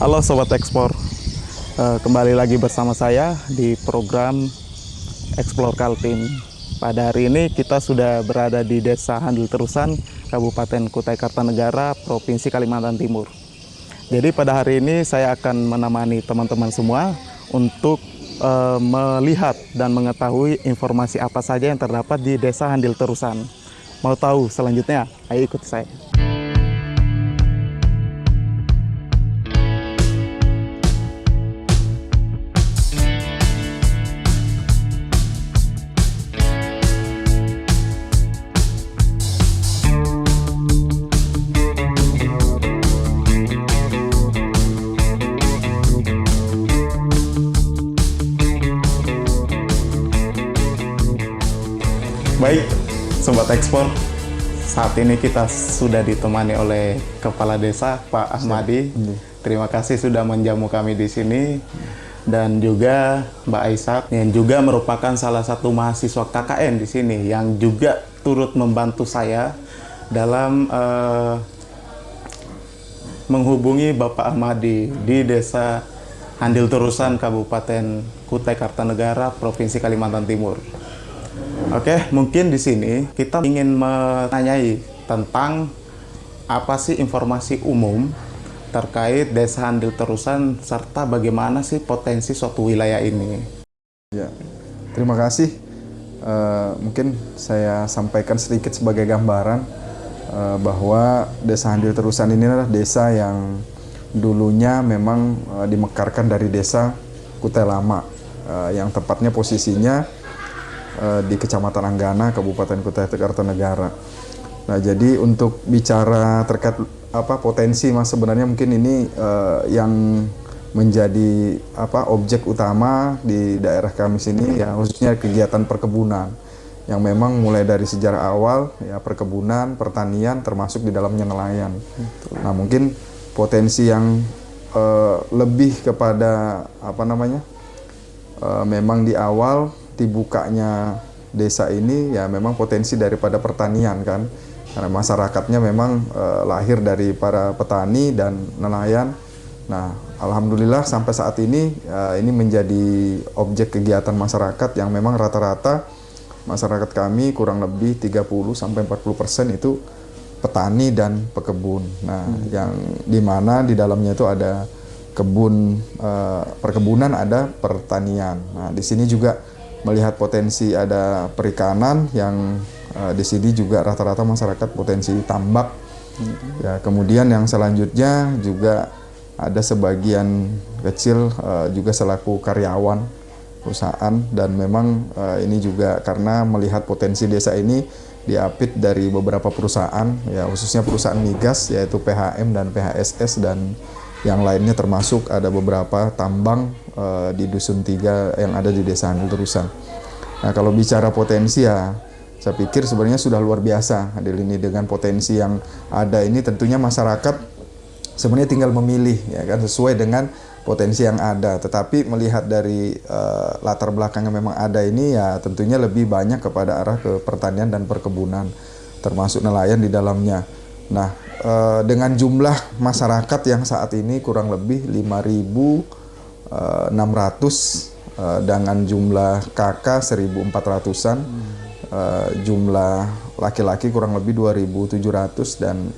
Halo Sobat Ekspor, kembali lagi bersama saya di program Explore Kaltim. Pada hari ini kita sudah berada di Desa Handil Terusan, Kabupaten Kutai Kartanegara, Provinsi Kalimantan Timur. Jadi pada hari ini saya akan menemani teman-teman semua untuk melihat dan mengetahui informasi apa saja yang terdapat di Desa Handil Terusan. Mau tahu selanjutnya? Ayo ikuti saya. Baik, Sobat Ekspor, saat ini kita sudah ditemani oleh Kepala Desa, Pak Ahmadi. Terima kasih sudah menjamu kami di sini. Dan juga Mbak Aisyah, yang juga merupakan salah satu mahasiswa KKN di sini, yang juga turut membantu saya dalam menghubungi Bapak Ahmadi di Desa Handil Terusan, Kabupaten Kutai Kartanegara, Provinsi Kalimantan Timur. Oke, mungkin di sini kita ingin menanyai tentang apa sih informasi umum terkait Desa Handil Terusan serta bagaimana sih potensi suatu wilayah ini. Ya, terima kasih. Mungkin saya sampaikan sedikit sebagai gambaran bahwa Desa Handil Terusan ini adalah desa yang dulunya memang dimekarkan dari Desa Kutai Lama, yang tepatnya posisinya di Kecamatan Anggana, Kabupaten Kutai Kartanegara. Nah, jadi untuk bicara terkait potensi, Mas, sebenarnya mungkin ini yang menjadi objek utama di daerah kami sini, ya khususnya kegiatan perkebunan yang memang mulai dari sejarah awal ya perkebunan, pertanian, termasuk di dalamnya nelayan. Nah, mungkin potensi yang lebih kepada memang di awal dibukanya desa ini ya memang potensi daripada pertanian kan, karena masyarakatnya memang lahir dari para petani dan nelayan. Nah, alhamdulillah sampai saat ini menjadi objek kegiatan masyarakat yang memang rata-rata masyarakat kami kurang lebih 30-40% itu petani dan pekebun. Nah, yang dimana di dalamnya itu ada kebun perkebunan, ada pertanian. Nah, di sini juga melihat potensi ada perikanan yang di sini juga rata-rata masyarakat potensi tambak. Ya, kemudian yang selanjutnya juga ada sebagian kecil juga selaku karyawan perusahaan, dan memang ini juga karena melihat potensi desa ini diapit dari beberapa perusahaan, ya khususnya perusahaan migas yaitu PHM dan PHSS, dan yang lainnya termasuk ada beberapa tambang di Dusun 3 yang ada di Desa Handil Terusan. Nah, kalau bicara potensi ya saya pikir sebenarnya sudah luar biasa ini dengan potensi yang ada ini. Tentunya masyarakat sebenarnya tinggal memilih ya kan sesuai dengan potensi yang ada. Tetapi melihat dari latar belakang yang memang ada ini ya tentunya lebih banyak kepada arah ke pertanian dan perkebunan, termasuk nelayan di dalamnya. Nah, dengan jumlah masyarakat yang saat ini kurang lebih 5.600 dengan jumlah KK 1.400-an, jumlah laki-laki kurang lebih 2.700 dan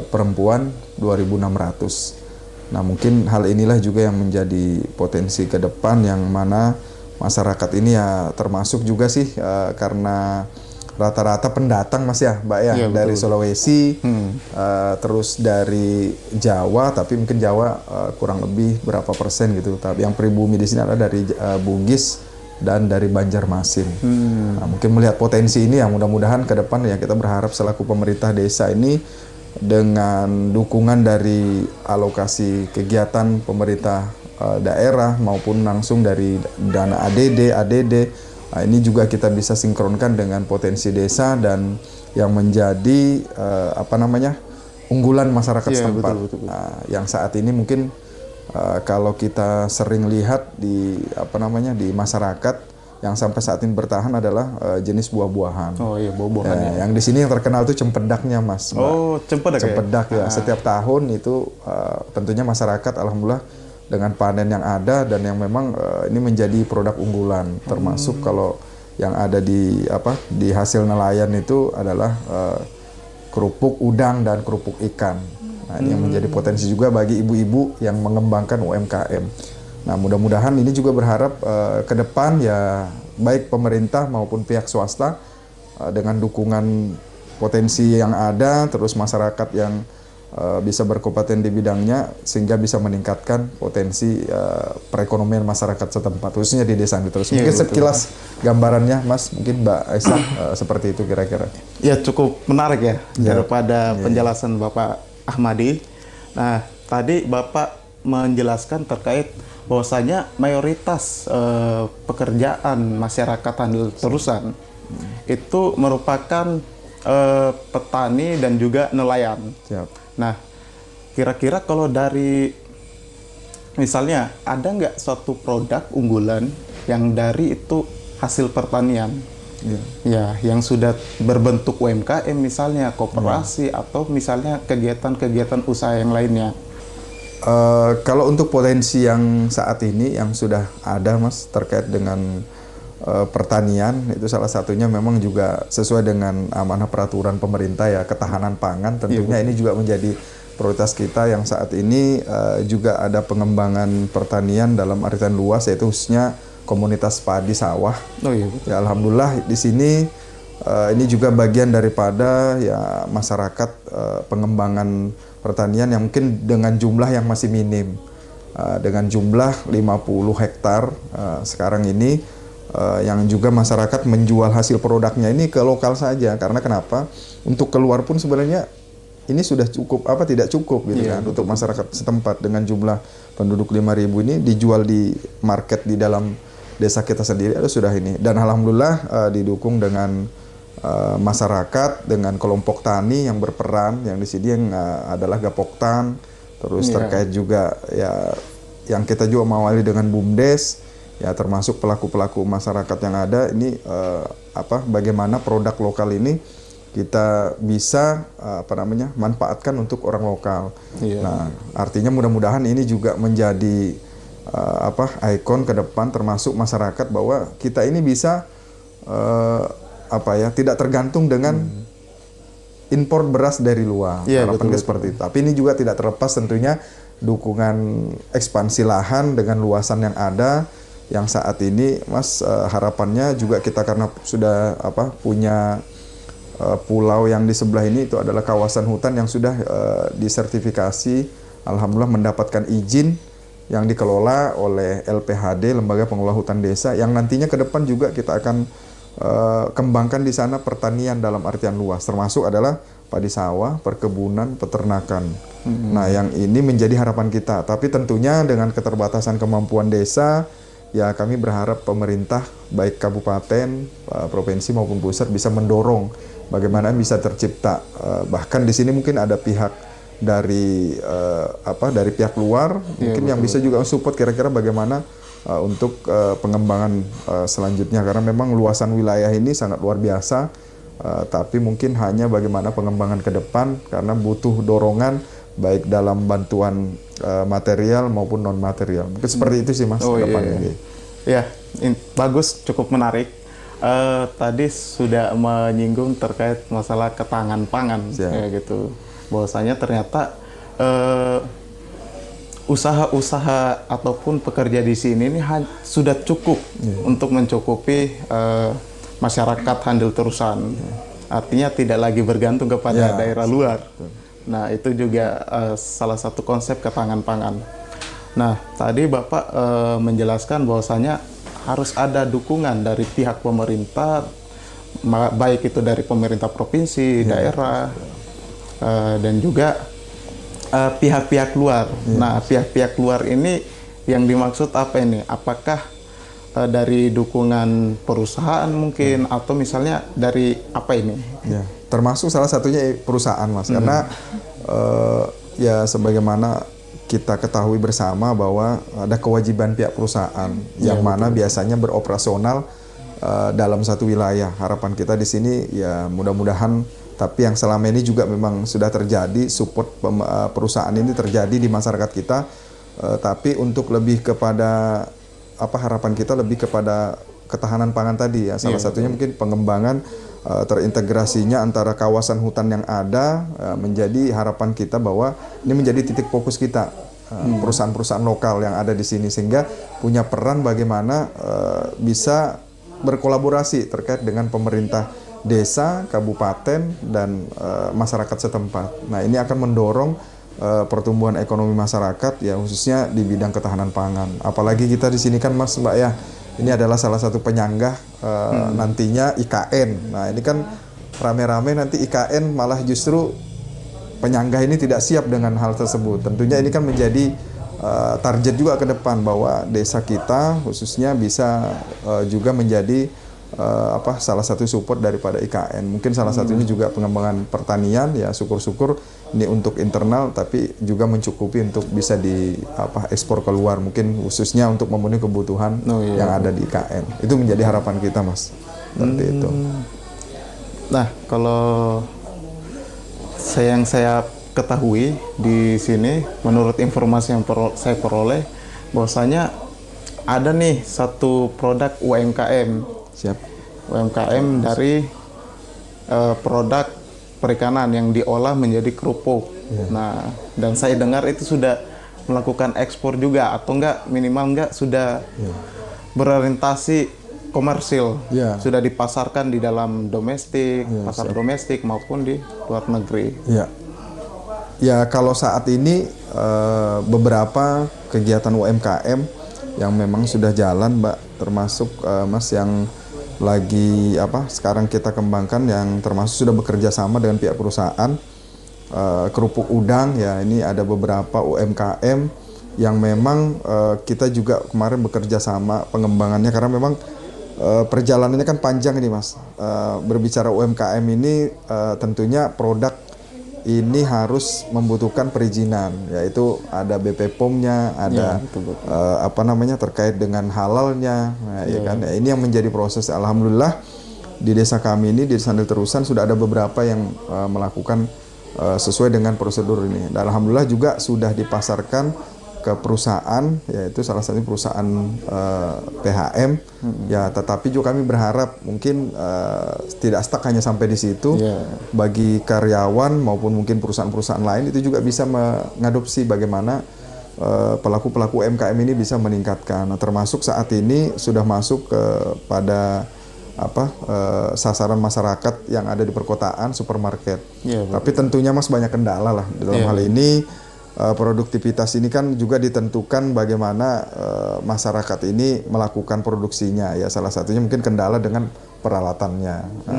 perempuan 2.600. Nah, mungkin hal inilah juga yang menjadi potensi ke depan, yang mana masyarakat ini ya termasuk juga sih karena rata-rata pendatang, Mas ya, Mbak ya, dari betul. Sulawesi, terus dari Jawa, tapi mungkin Jawa kurang lebih berapa persen gitu. Tapi yang pribumi di sini adalah dari Bugis dan dari Banjarmasin. Nah, mungkin melihat potensi ini ya mudah-mudahan ke depan ya kita berharap selaku pemerintah desa ini dengan dukungan dari alokasi kegiatan pemerintah daerah maupun langsung dari dana ADD. Nah, ini juga kita bisa sinkronkan dengan potensi desa dan yang menjadi unggulan masyarakat setempat. Betul. Nah, yang saat ini mungkin kalau kita sering lihat di di masyarakat yang sampai saat ini bertahan adalah jenis buah-buahan. Oh iya, buah-buahan ya. Yang di sini yang terkenal itu cempedaknya, Mas. Mbak. Oh, cempedak ya? Cempedak ya. Setiap tahun itu tentunya masyarakat alhamdulillah dengan panen yang ada dan yang memang ini menjadi produk unggulan. Termasuk kalau yang ada di hasil nelayan itu adalah kerupuk udang dan kerupuk ikan. Nah, ini yang menjadi potensi juga bagi ibu-ibu yang mengembangkan UMKM. Nah, mudah-mudahan ini juga berharap ke depan ya baik pemerintah maupun pihak swasta dengan dukungan potensi yang ada, terus masyarakat yang bisa berkompeten di bidangnya sehingga bisa meningkatkan potensi perekonomian masyarakat setempat, khususnya di desa Handil Terusan. Mungkin sekilas gambarannya, Mas, mungkin Mbak Aisyah seperti itu kira-kira. Ya, cukup menarik ya daripada penjelasan Bapak Ahmadi. Nah, tadi Bapak menjelaskan terkait bahwasanya mayoritas pekerjaan masyarakat Handil Terusan itu merupakan petani dan juga nelayan. Siap. Nah, kira-kira kalau dari misalnya ada nggak suatu produk unggulan yang dari itu hasil pertanian? Ya, yang sudah berbentuk UMKM misalnya, koperasi atau misalnya kegiatan-kegiatan usaha yang lainnya. Kalau untuk potensi yang saat ini yang sudah ada, Mas, terkait dengan pertanian, itu salah satunya memang juga sesuai dengan amanah peraturan pemerintah ya, ketahanan pangan. Tentunya ini juga menjadi prioritas kita yang saat ini juga ada pengembangan pertanian dalam artian luas, yaitu khususnya komunitas padi sawah. Oh iya. Ya, alhamdulillah di sini ini juga bagian daripada ya masyarakat pengembangan pertanian yang mungkin dengan jumlah yang masih minim, dengan jumlah 50 hektar sekarang ini, yang juga masyarakat menjual hasil produknya ini ke lokal saja. Karena kenapa? Untuk keluar pun sebenarnya ini sudah cukup tidak cukup gitu kan untuk masyarakat setempat. Dengan jumlah penduduk 5.000 ini dijual di market di dalam desa kita sendiri ada sudah ini. Dan alhamdulillah didukung dengan masyarakat, dengan kelompok tani yang berperan, yang di sini yang adalah Gapoktan, terus terkait juga ya yang kita juga mengawali dengan BUMDes, ya termasuk pelaku-pelaku masyarakat yang ada ini bagaimana produk lokal ini kita bisa manfaatkan untuk orang lokal. Nah, artinya mudah-mudahan ini juga menjadi ikon ke depan termasuk masyarakat bahwa kita ini bisa tidak tergantung dengan impor beras dari luar. Harapannya seperti itu. Tapi ini juga tidak terlepas tentunya dukungan ekspansi lahan dengan luasan yang ada, yang saat ini, Mas, harapannya juga kita karena sudah punya pulau yang di sebelah ini itu adalah kawasan hutan yang sudah disertifikasi, alhamdulillah mendapatkan izin yang dikelola oleh LPHD, Lembaga Pengelola Hutan Desa, yang nantinya ke depan juga kita akan kembangkan di sana pertanian dalam artian luas, termasuk adalah padi sawah, perkebunan, peternakan. Nah, yang ini menjadi harapan kita. Tapi tentunya dengan keterbatasan kemampuan desa, ya kami berharap pemerintah baik kabupaten, provinsi maupun pusat bisa mendorong bagaimana bisa tercipta. Bahkan di sini mungkin ada pihak dari dari pihak luar, mungkin yang bisa juga support kira-kira bagaimana untuk pengembangan selanjutnya, karena memang luasan wilayah ini sangat luar biasa, tapi mungkin hanya bagaimana pengembangan ke depan karena butuh dorongan baik dalam bantuan material maupun non material. Mungkin seperti itu sih, Mas, ke depannya. Bagus, cukup menarik. Tadi sudah menyinggung terkait masalah ketahanan pangan, kayak gitu. Bahwasanya ternyata usaha-usaha ataupun pekerja di sini ini sudah cukup untuk mencukupi masyarakat Handil Terusan. Artinya tidak lagi bergantung kepada daerah luar. Nah, itu juga salah satu konsep ketahanan pangan. Nah, tadi Bapak menjelaskan bahwasanya harus ada dukungan dari pihak pemerintah, baik itu dari pemerintah provinsi, daerah, dan juga pihak-pihak luar. Nah, pihak-pihak luar ini yang dimaksud apa ini? Apakah dari dukungan perusahaan mungkin, atau misalnya dari apa ini? Termasuk salah satunya perusahaan, Mas, karena ya sebagaimana kita ketahui bersama bahwa ada kewajiban pihak perusahaan yang mana biasanya beroperasional dalam satu wilayah. Harapan kita di sini ya mudah-mudahan, tapi yang selama ini juga memang sudah terjadi, support perusahaan ini terjadi di masyarakat kita, tapi untuk lebih kepada harapan kita lebih kepada ketahanan pangan tadi ya. Salah satunya mungkin pengembangan terintegrasinya antara kawasan hutan yang ada, menjadi harapan kita bahwa ini menjadi titik fokus kita, perusahaan-perusahaan lokal yang ada di sini, sehingga punya peran bagaimana bisa berkolaborasi terkait dengan pemerintah desa, kabupaten, dan masyarakat setempat. Nah, ini akan mendorong pertumbuhan ekonomi masyarakat ya, khususnya di bidang ketahanan pangan. Apalagi kita di sini kan Mas Mbak ya, ini adalah salah satu penyanggah nantinya IKN. Nah, ini kan rame-rame nanti IKN malah justru penyanggah ini tidak siap dengan hal tersebut. Tentunya ini kan menjadi target juga ke depan bahwa desa kita khususnya bisa juga menjadi salah satu support daripada IKN. Mungkin salah satunya juga pengembangan pertanian ya, syukur-syukur ini untuk internal tapi juga mencukupi untuk bisa ekspor keluar, mungkin khususnya untuk memenuhi kebutuhan yang ada di IKN. Itu menjadi harapan kita Mas. Seperti itu. Nah, kalau yang saya ketahui di sini, menurut informasi yang saya peroleh, bahwasanya ada nih satu produk UMKM. Siap. UMKM dari produk perikanan yang diolah menjadi kerupuk. Nah, dan saya dengar itu sudah melakukan ekspor juga, atau minimal sudah berorientasi komersil, sudah dipasarkan di dalam domestik, pasar domestik maupun di luar negeri. Ya, kalau saat ini beberapa kegiatan UMKM yang memang sudah jalan, Mbak, termasuk Mas yang lagi sekarang kita kembangkan, yang termasuk sudah bekerja sama dengan pihak perusahaan kerupuk udang ya. Ini ada beberapa UMKM yang memang kita juga kemarin bekerja sama pengembangannya, karena memang perjalanannya kan panjang ini Mas. Berbicara UMKM ini tentunya produk ini harus membutuhkan perizinan, yaitu ada BP POM-nya, ada terkait dengan halalnya, kan. Ini yang menjadi proses. Alhamdulillah di desa kami ini, di Desa Handil Terusan, sudah ada beberapa yang melakukan sesuai dengan prosedur ini. Dan alhamdulillah juga sudah dipasarkan ke perusahaan, yaitu salah satu perusahaan PHM. Ya, tetapi juga kami berharap mungkin tidak stuck hanya sampai di situ. Bagi karyawan maupun mungkin perusahaan-perusahaan lain itu juga bisa mengadopsi bagaimana pelaku-pelaku UMKM ini bisa meningkatkan. Nah, termasuk saat ini sudah masuk kepada sasaran masyarakat yang ada di perkotaan, supermarket. Tapi tentunya Mas banyak kendala lah dalam hal ini. Produktivitas ini kan juga ditentukan bagaimana masyarakat ini melakukan produksinya ya. Salah satunya mungkin kendala dengan peralatannya.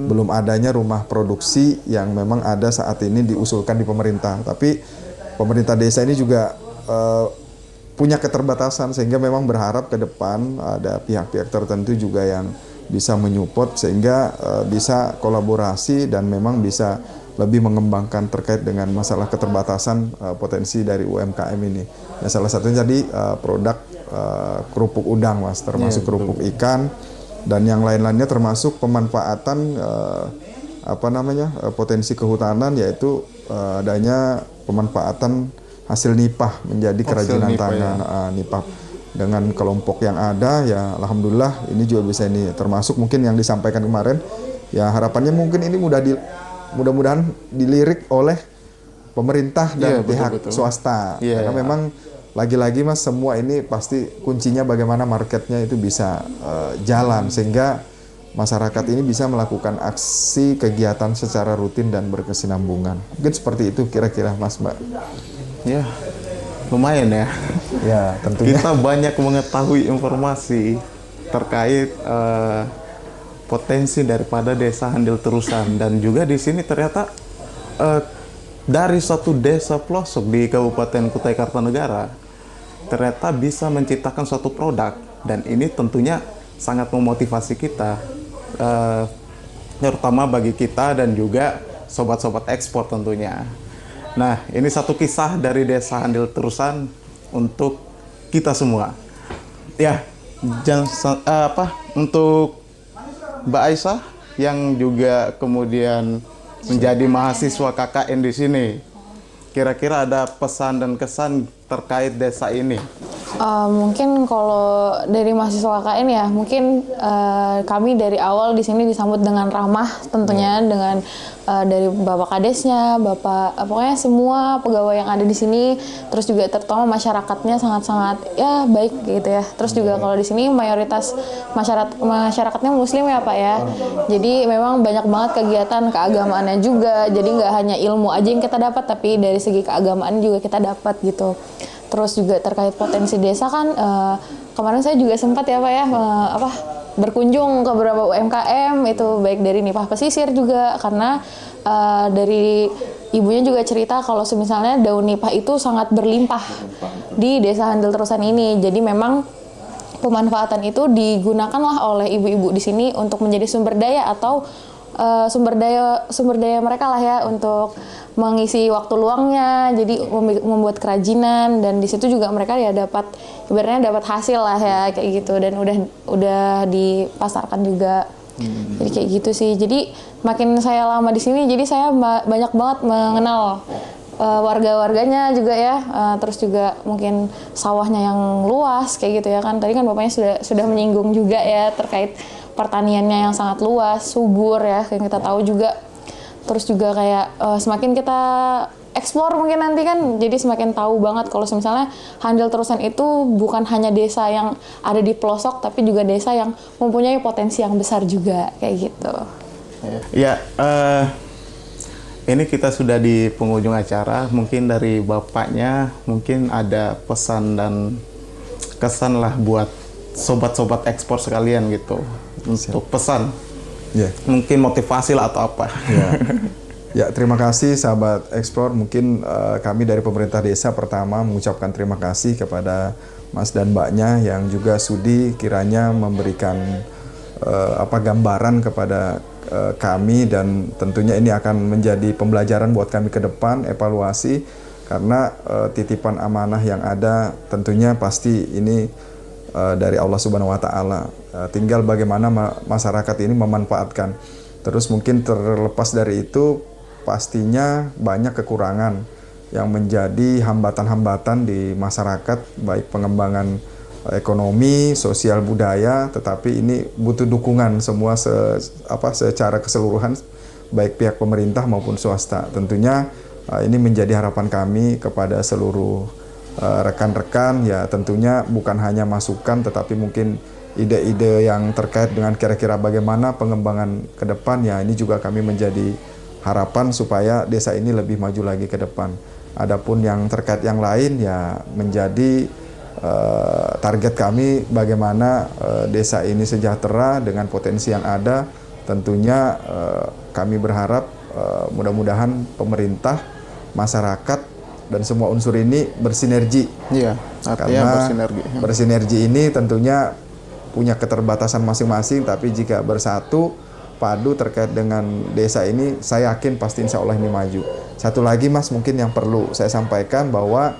Belum adanya rumah produksi yang memang ada saat ini diusulkan di pemerintah. Tapi pemerintah desa ini juga punya keterbatasan, sehingga memang berharap ke depan ada pihak-pihak tertentu juga yang bisa menyupport, sehingga bisa kolaborasi dan memang bisa lebih mengembangkan terkait dengan masalah keterbatasan potensi dari UMKM ini. Ya, salah satunya tadi produk kerupuk udang Mas, termasuk kerupuk ikan dan yang lain-lainnya, termasuk pemanfaatan potensi kehutanan, yaitu adanya pemanfaatan hasil nipah menjadi kerajinan tangan. Nipah dengan kelompok yang ada ya, alhamdulillah ini juga bisa ini, termasuk mungkin yang disampaikan kemarin ya, harapannya mungkin ini mudah-mudahan dilirik oleh pemerintah dan pihak swasta. Karena memang lagi-lagi Mas, semua ini pasti kuncinya bagaimana marketnya itu bisa jalan, sehingga masyarakat ini bisa melakukan aksi kegiatan secara rutin dan berkesinambungan. Mungkin seperti itu kira-kira Mas, Mbak. Ya, lumayan ya. Ya, tentunya. Kita banyak mengetahui informasi terkait potensi daripada Desa Handil Terusan, dan juga di sini ternyata dari satu desa pelosok di Kabupaten Kutai Kartanegara ternyata bisa menciptakan suatu produk, dan ini tentunya sangat memotivasi kita, terutama bagi kita dan juga sobat-sobat ekspor tentunya. Nah, ini satu kisah dari Desa Handil Terusan untuk kita semua. Ya, untuk Mbak Aisyah yang juga kemudian menjadi mahasiswa KKN di sini. Kira-kira ada pesan dan kesan terkait desa ini? Mungkin kalau dari mahasiswa KKN ya, mungkin kami dari awal di sini disambut dengan ramah tentunya, dengan dari Bapak Kadesnya, pokoknya semua pegawai yang ada di sini, terus juga terutama masyarakatnya sangat-sangat ya baik gitu ya. Terus juga kalau di sini mayoritas masyarakatnya Muslim ya Pak ya. Jadi memang banyak banget kegiatan keagamaannya juga. Jadi nggak hanya ilmu aja yang kita dapat, tapi dari segi keagamaan juga kita dapat gitu. Terus juga terkait potensi desa kan, kemarin saya juga sempat ya Pak ya, berkunjung ke beberapa UMKM, itu baik dari Nipah Pesisir juga, karena dari ibunya juga cerita kalau misalnya daun nipah itu sangat berlimpah di desa Handil Terusan ini. Jadi memang pemanfaatan itu digunakanlah oleh ibu-ibu di sini untuk menjadi sumber daya atau sumber daya mereka lah ya untuk mengisi waktu luangnya, jadi membuat kerajinan, dan di situ juga mereka ya ibaratnya dapat hasil lah ya kayak gitu, dan udah dipasarkan juga. Jadi kayak gitu sih. Jadi makin saya lama di sini, jadi saya banyak banget mengenal warga-warganya juga ya, terus juga mungkin sawahnya yang luas kayak gitu ya kan. Tadi kan bapaknya sudah menyinggung juga ya terkait pertaniannya yang sangat luas, subur ya, yang kita tahu juga. Terus juga kayak semakin kita explore mungkin nanti kan, jadi semakin tahu banget kalau misalnya Handil Terusan itu bukan hanya desa yang ada di pelosok, tapi juga desa yang mempunyai potensi yang besar juga kayak gitu. Ya, ini kita sudah di penghujung acara. Mungkin dari bapaknya mungkin ada pesan dan kesan lah buat sobat-sobat ekspor sekalian gitu. Untuk pesan, mungkin motivasi lah atau apa. Ya, terima kasih sahabat Explore. Mungkin kami dari pemerintah desa pertama mengucapkan terima kasih kepada Mas dan Mbaknya yang juga sudi kiranya memberikan gambaran kepada kami, dan tentunya ini akan menjadi pembelajaran buat kami ke depan, evaluasi, karena titipan amanah yang ada tentunya pasti ini dari Allah Subhanahu wa Ta'ala. Tinggal bagaimana masyarakat ini memanfaatkan. Terus mungkin terlepas dari itu, pastinya banyak kekurangan yang menjadi hambatan-hambatan di masyarakat, baik pengembangan ekonomi, sosial, budaya, tetapi ini butuh dukungan semua secara keseluruhan, baik pihak pemerintah maupun swasta. Tentunya ini menjadi harapan kami kepada seluruh rekan-rekan, ya tentunya bukan hanya masukan, tetapi mungkin ide-ide yang terkait dengan kira-kira bagaimana pengembangan ke depan, ya ini juga kami menjadi harapan supaya desa ini lebih maju lagi ke depan. Adapun yang terkait yang lain, ya menjadi target kami bagaimana desa ini sejahtera dengan potensi yang ada. Tentunya kami berharap mudah-mudahan pemerintah, masyarakat, dan semua unsur ini bersinergi. Iya, artinya bersinergi ini tentunya punya keterbatasan masing-masing, tapi jika bersatu padu terkait dengan desa ini, saya yakin pasti insya Allah ini maju. Satu lagi Mas, mungkin yang perlu saya sampaikan bahwa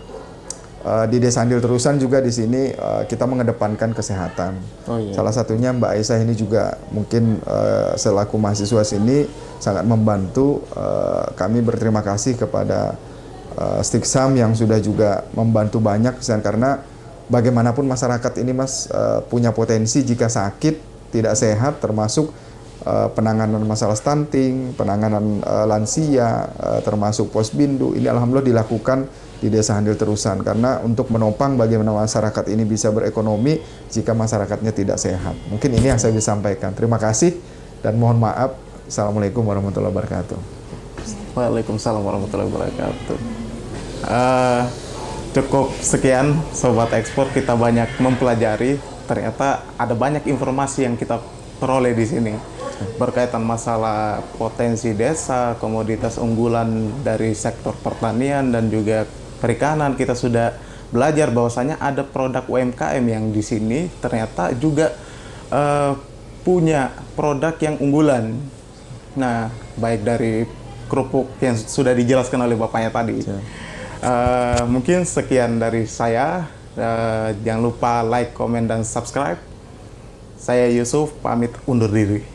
di Desa Handil Terusan juga di sini kita mengedepankan kesehatan. Salah satunya Mbak Aisyah ini juga mungkin selaku mahasiswa sini sangat membantu. Kami berterima kasih kepada Stiksam yang sudah juga membantu banyak, karena bagaimanapun masyarakat ini Mas punya potensi jika sakit, tidak sehat, termasuk penanganan masalah stunting, penanganan lansia, termasuk posbindu. Ini alhamdulillah dilakukan di Desa Handil Terusan, karena untuk menopang bagaimana masyarakat ini bisa berekonomi jika masyarakatnya tidak sehat. Mungkin ini yang saya bisa sampaikan. Terima kasih dan mohon maaf. Assalamualaikum warahmatullahi wabarakatuh. Waalaikumsalam warahmatullahi wabarakatuh. Cukup sekian Sobat Ekspor, kita banyak mempelajari. Ternyata ada banyak informasi yang kita peroleh di sini berkaitan masalah potensi desa, komoditas unggulan dari sektor pertanian dan juga perikanan. Kita sudah belajar bahwasanya ada produk UMKM yang di sini ternyata juga punya produk yang unggulan. Nah, baik dari kerupuk yang sudah dijelaskan oleh bapaknya tadi. Mungkin sekian dari saya. Jangan lupa like, komen, dan subscribe. Saya Yusuf, pamit undur diri.